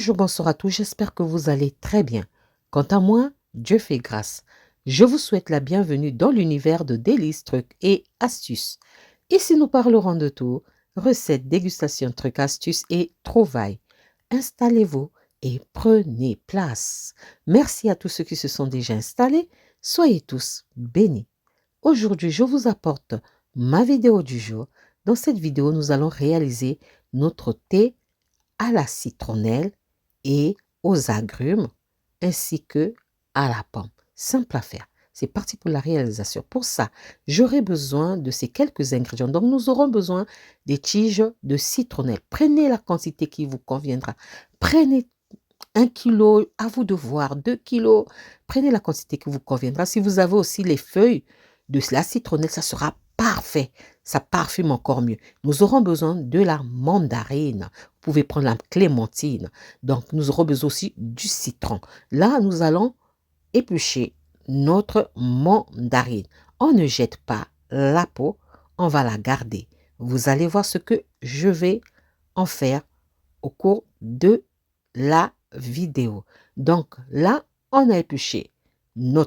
Bonjour, bonsoir à tous, j'espère que vous allez très bien. Quant à moi, Dieu fait grâce. Je vous souhaite la bienvenue dans l'univers de délices, trucs et astuces. Ici, nous parlerons de tout, recettes, dégustations, trucs, astuces et trouvailles. Installez-vous et prenez place. Merci à tous ceux qui se sont déjà installés. Soyez tous bénis. Aujourd'hui, je vous apporte ma vidéo du jour. Dans cette vidéo, nous allons réaliser notre thé à la citronnelle et aux agrumes, ainsi que à la pomme. Simple à faire. C'est parti pour la réalisation. Pour ça, j'aurai besoin de ces quelques ingrédients. Donc, nous aurons besoin des tiges de citronnelle. Prenez la quantité qui vous conviendra. Prenez 1 kilo, à vous de voir, 2 kilos. Prenez la quantité qui vous conviendra. Si vous avez aussi les feuilles de la citronnelle, ça sera parfait. Ça parfume encore mieux. Nous aurons besoin de la mandarine. Vous pouvez prendre la clémentine. Donc, nous aurons besoin aussi du citron. Là, nous allons éplucher notre mandarine. On ne jette pas la peau, on va la garder. Vous allez voir ce que je vais en faire au cours de la vidéo. Donc là, on a épluché nos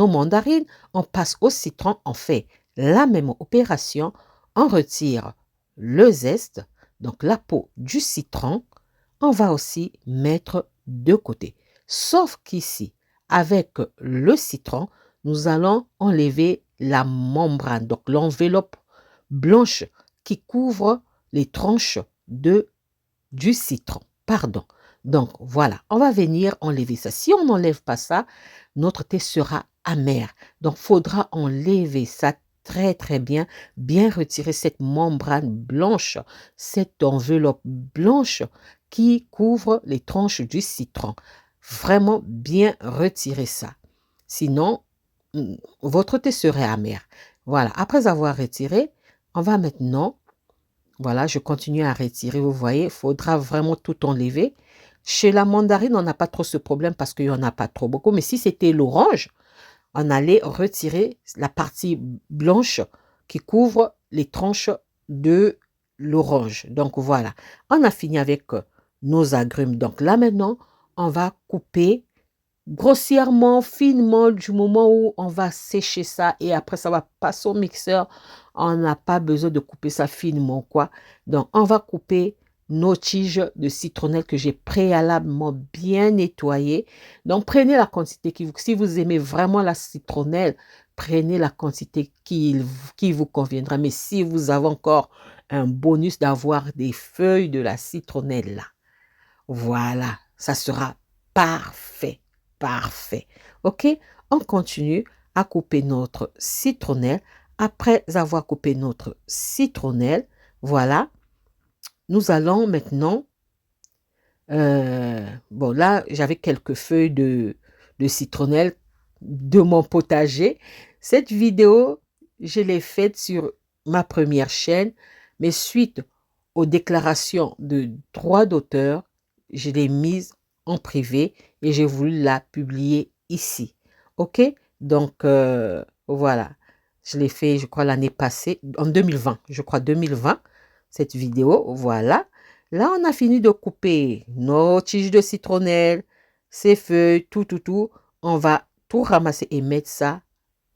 mandarines, on passe au citron, on fait la même opération, on retire le zeste, donc la peau du citron, on va aussi mettre de côté. Sauf qu'ici, avec le citron, nous allons enlever la membrane, donc l'enveloppe blanche qui couvre les tranches du citron. Pardon. Donc, voilà, on va venir enlever ça. Si on n'enlève pas ça, notre thé sera amer. Donc, il faudra enlever ça très, très bien, bien retirer cette membrane blanche, cette enveloppe blanche qui couvre les tranches du citron. Vraiment bien retirer ça. Sinon, votre thé serait amer. Voilà, après avoir retiré, on va maintenant... Voilà, je continue à retirer. Vous voyez, il faudra vraiment tout enlever. Chez la mandarine, on n'a pas trop ce problème parce qu'il n'y en a pas trop beaucoup. Mais si c'était l'orange, on allait retirer la partie blanche qui couvre les tranches de l'orange. Donc voilà, on a fini avec nos agrumes. Donc là maintenant, on va couper grossièrement, finement, du moment où on va sécher ça et après ça va passer au mixeur. On n'a pas besoin de couper ça finement, quoi. Donc, on va couper nos tiges de citronnelle que j'ai préalablement bien nettoyées. Donc, prenez la quantité si vous aimez vraiment la citronnelle, prenez la quantité qui vous conviendra. Mais si vous avez encore un bonus d'avoir des feuilles de la citronnelle là, voilà, ça sera parfait. Parfait. OK? On continue à couper notre citronnelle. Après avoir coupé notre citronnelle, voilà, nous allons maintenant... bon, là, j'avais quelques feuilles de citronnelle de mon potager. Cette vidéo, je l'ai faite sur ma première chaîne, mais suite aux déclarations de droits d'auteur, je l'ai mise en privé et j'ai voulu la publier ici. OK? Donc, voilà. Je l'ai fait, je crois, l'année passée, en 2020. Je crois 2020, cette vidéo. Voilà. Là, on a fini de couper nos tiges de citronnelle, ces feuilles, tout. On va tout ramasser et mettre ça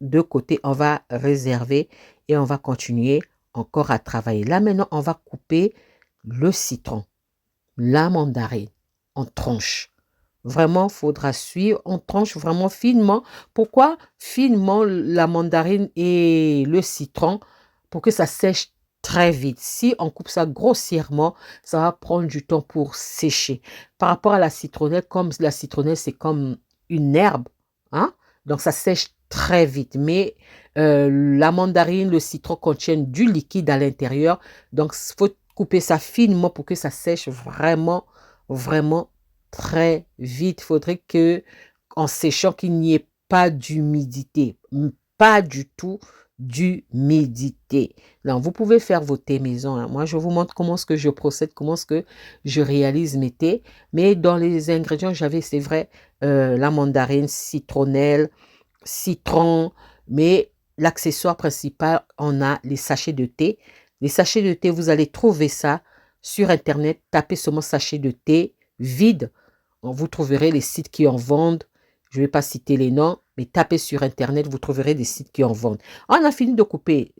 de côté. On va réserver et on va continuer encore à travailler. Là, maintenant, on va couper le citron, la mandarine en tranches. Vraiment, il faudra suivre. On tranche vraiment finement. Pourquoi finement la mandarine et le citron? Pour que ça sèche très vite. Si on coupe ça grossièrement, ça va prendre du temps pour sécher. Par rapport à la citronnelle, comme la citronnelle, c'est comme une herbe, hein? Donc, ça sèche très vite. Mais la mandarine, le citron contiennent du liquide à l'intérieur. Donc, il faut couper ça finement pour que ça sèche vraiment, vraiment très vite. Il faudrait que, en séchant, qu'il n'y ait pas d'humidité. Pas du tout d'humidité. Donc, vous pouvez faire vos thés maison. Hein. Moi, je vous montre comment est-ce que je procède, comment est-ce que je réalise mes thés. Mais dans les ingrédients, j'avais, c'est vrai, la mandarine, citronnelle, citron. Mais l'accessoire principal, on a les sachets de thé. Les sachets de thé, vous allez trouver ça sur Internet. Tapez seulement sachet de thé vide. Vous trouverez les sites qui en vendent. Je ne vais pas citer les noms, mais tapez sur Internet, vous trouverez des sites qui en vendent. On a fini de couper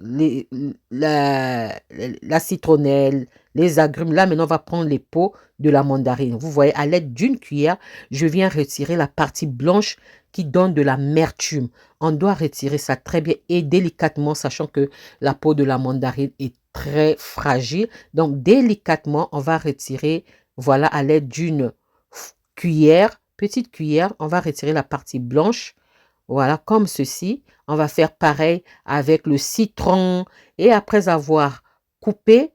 la citronnelle, les agrumes. Là, maintenant, on va prendre les peaux de la mandarine. Vous voyez, à l'aide d'une cuillère, je viens retirer la partie blanche qui donne de l'amertume. On doit retirer ça très bien et délicatement, sachant que la peau de la mandarine est très fragile. Donc, délicatement, on va retirer, voilà, à l'aide d'une cuillère, petite cuillère, on va retirer la partie blanche. Voilà, comme ceci. On va faire pareil avec le citron. Et après avoir coupé,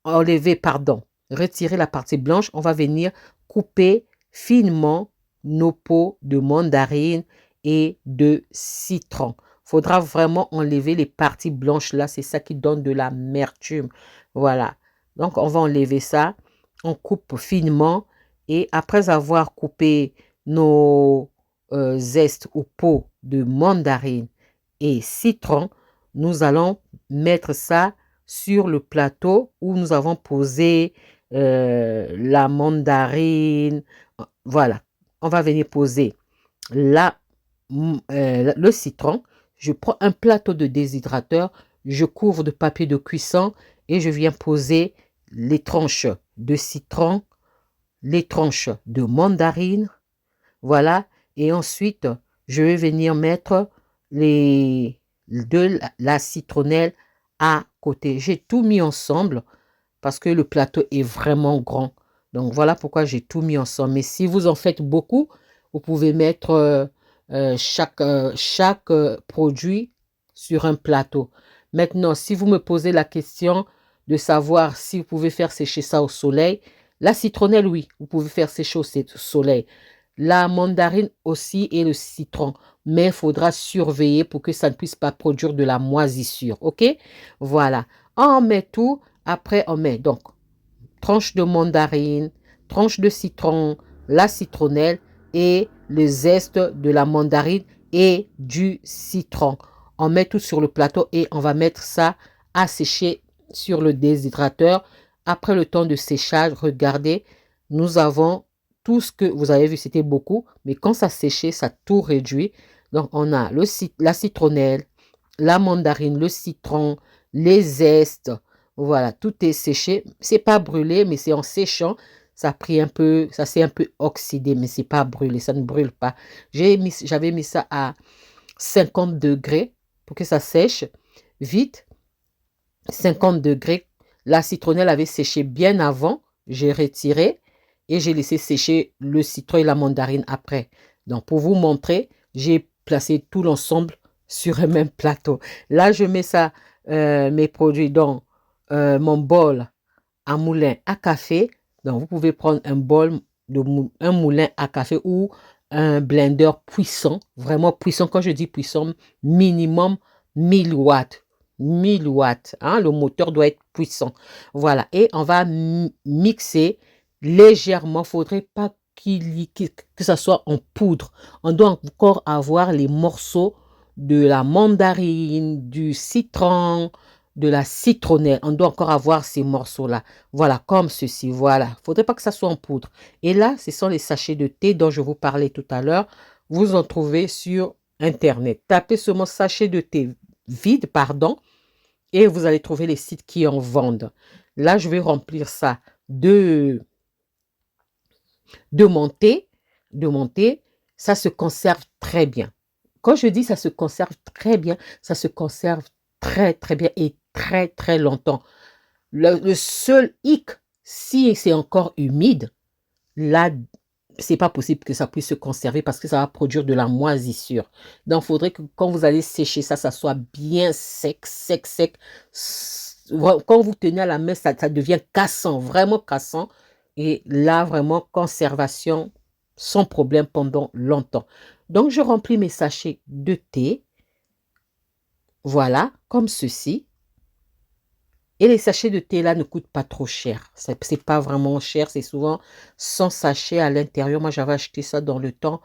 enlevé, pardon, retiré la partie blanche, on va venir couper finement nos peaux de mandarine et de citron. Faudra vraiment enlever les parties blanches là, c'est ça qui donne de l'amertume. Voilà. Donc, on va enlever ça. On coupe finement et après avoir coupé nos zestes ou peaux de mandarine et citron, nous allons mettre ça sur le plateau où nous avons posé la mandarine. Voilà, on va venir poser le citron. Je prends un plateau de déshydrateur, je couvre de papier de cuisson et je viens poser les tranches de citron, les tranches de mandarine. Voilà, et ensuite, je vais venir mettre la citronnelle à côté. J'ai tout mis ensemble parce que le plateau est vraiment grand. Donc, voilà pourquoi j'ai tout mis ensemble. Mais si vous en faites beaucoup, vous pouvez mettre chaque produit sur un plateau. Maintenant, si vous me posez la question de savoir si vous pouvez faire sécher ça au soleil, la citronnelle, oui, vous pouvez faire sécher au soleil. La mandarine aussi et le citron. Mais il faudra surveiller pour que ça ne puisse pas produire de la moisissure. OK? Voilà. On met tout. Après, on met donc tranche de mandarine, tranche de citron, la citronnelle et le zeste de la mandarine et du citron. On met tout sur le plateau et on va mettre ça à sécher sur le déshydrateur. Après le temps de séchage, regardez, nous avons tout ce que vous avez vu, c'était beaucoup, mais quand ça séchait, ça tout réduit. Donc, on a la citronnelle, la mandarine, le citron, les zestes. Voilà, tout est séché. C'est pas brûlé, mais c'est en séchant. Ça a pris un peu, ça s'est un peu oxydé, mais c'est pas brûlé, ça ne brûle pas. J'avais mis ça à 50 degrés pour que ça sèche vite. 50 degrés. La citronnelle avait séché bien avant. J'ai retiré et j'ai laissé sécher le citron et la mandarine après. Donc, pour vous montrer, j'ai placé tout l'ensemble sur un même plateau. Là, je mets ça, mes produits dans mon bol à moulin à café. Donc, vous pouvez prendre un bol, un moulin à café ou un blender puissant, vraiment puissant. Quand je dis puissant, minimum 1000 watts. 1000 watts. Hein, le moteur doit être puissant. Voilà. Et on va mixer légèrement. Il ne faudrait pas que ça soit en poudre. On doit encore avoir les morceaux de la mandarine, du citron, de la citronnelle. On doit encore avoir ces morceaux-là. Voilà, comme ceci. Voilà. Il ne faudrait pas que ça soit en poudre. Et là, ce sont les sachets de thé dont je vous parlais tout à l'heure. Vous en trouvez sur Internet. Tapez seulement sachet de thé vide, pardon, et vous allez trouver les sites qui en vendent. Là, je vais remplir ça de mon thé. Ça se conserve très bien. Quand je dis ça se conserve très bien, ça se conserve très, très bien et très, très longtemps. Le seul hic, si c'est encore humide, là, c'est pas possible que ça puisse se conserver parce que ça va produire de la moisissure. Donc, il faudrait que quand vous allez sécher ça, ça soit bien sec, sec, sec. Quand vous tenez à la main, ça devient cassant, vraiment cassant. Et là, vraiment, conservation sans problème pendant longtemps. Donc, je remplis mes sachets de thé. Voilà, comme ceci. Et les sachets de thé là ne coûtent pas trop cher. C'est pas vraiment cher. C'est souvent 100 sachets à l'intérieur. Moi, j'avais acheté ça dans le temps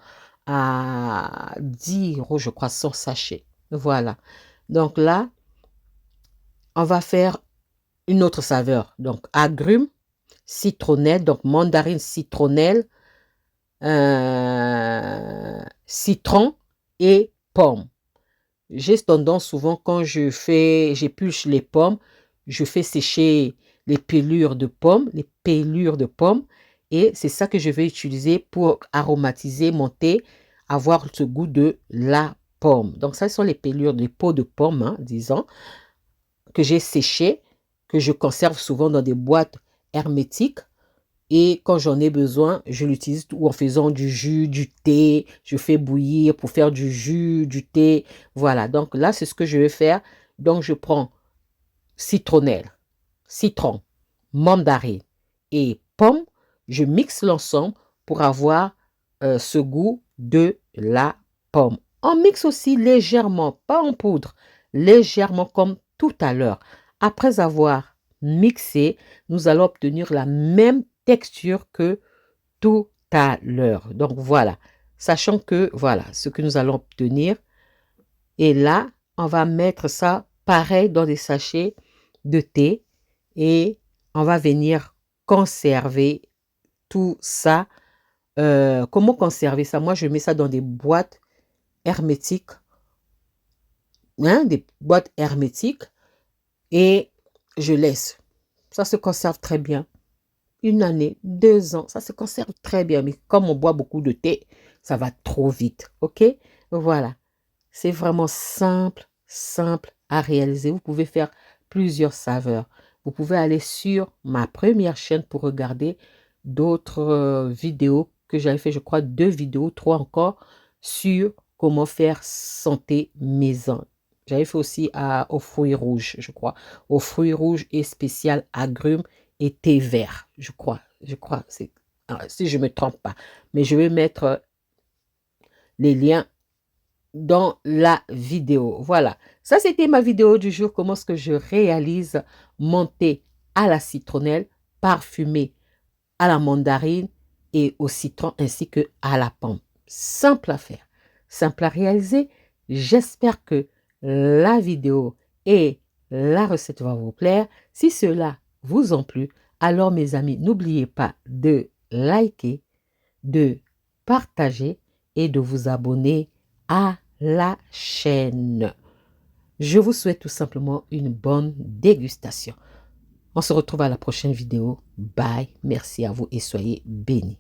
à 10 €, je crois, 100 sachets. Voilà. Donc là, on va faire une autre saveur. Donc, agrumes, citronnelle, donc mandarine citronnelle, citron et pomme. J'ai tendance souvent quand j'épluche les pommes, je fais sécher les pelures de pommes, et c'est ça que je vais utiliser pour aromatiser mon thé, avoir ce goût de la pomme. Donc ça, ce sont les pelures, les peaux de pommes, hein, disons, que j'ai séchées, que je conserve souvent dans des boîtes hermétiques. Et quand j'en ai besoin, je l'utilise ou en faisant du jus, du thé. Je fais bouillir pour faire du jus, du thé. Voilà, donc là, c'est ce que je vais faire. Donc, je prends citronnelle, citron, mandarine et pomme. Je mixe l'ensemble pour avoir ce goût de la pomme. On mixe aussi légèrement, pas en poudre, légèrement comme tout à l'heure. Après avoir mixé, nous allons obtenir la même texture que tout à l'heure. Donc voilà, sachant que voilà ce que nous allons obtenir. Et là, on va mettre ça pareil dans des sachets de thé et on va venir conserver tout ça. Comment conserver ça? Moi, je mets ça dans des boîtes hermétiques, hein, des boîtes hermétiques, et je laisse. Ça se conserve très bien. 1 année, 2 ans, ça se conserve très bien. Mais comme on boit beaucoup de thé, ça va trop vite. OK? Voilà. C'est vraiment simple, simple à réaliser. Vous pouvez faire plusieurs saveurs. Vous pouvez aller sur ma première chaîne pour regarder d'autres vidéos que j'avais fait, je crois 2 vidéos, 3 encore, sur comment faire santé maison. J'avais fait aussi aux fruits rouges, je crois. Aux fruits rouges et spécial agrumes et thé vert, je crois. Si je ne me trompe pas. Mais je vais mettre les liens dans la vidéo. Voilà, ça c'était ma vidéo du jour, comment est-ce que je réalise mon thé à la citronnelle, parfumé à la mandarine et au citron ainsi que à la pomme. Simple à faire, simple à réaliser. J'espère que la vidéo et la recette va vous plaire. Si cela vous a plu, alors mes amis, n'oubliez pas de liker, de partager et de vous abonner à la chaîne. Je vous souhaite tout simplement une bonne dégustation. On se retrouve à la prochaine vidéo. Bye. Merci à vous et soyez bénis.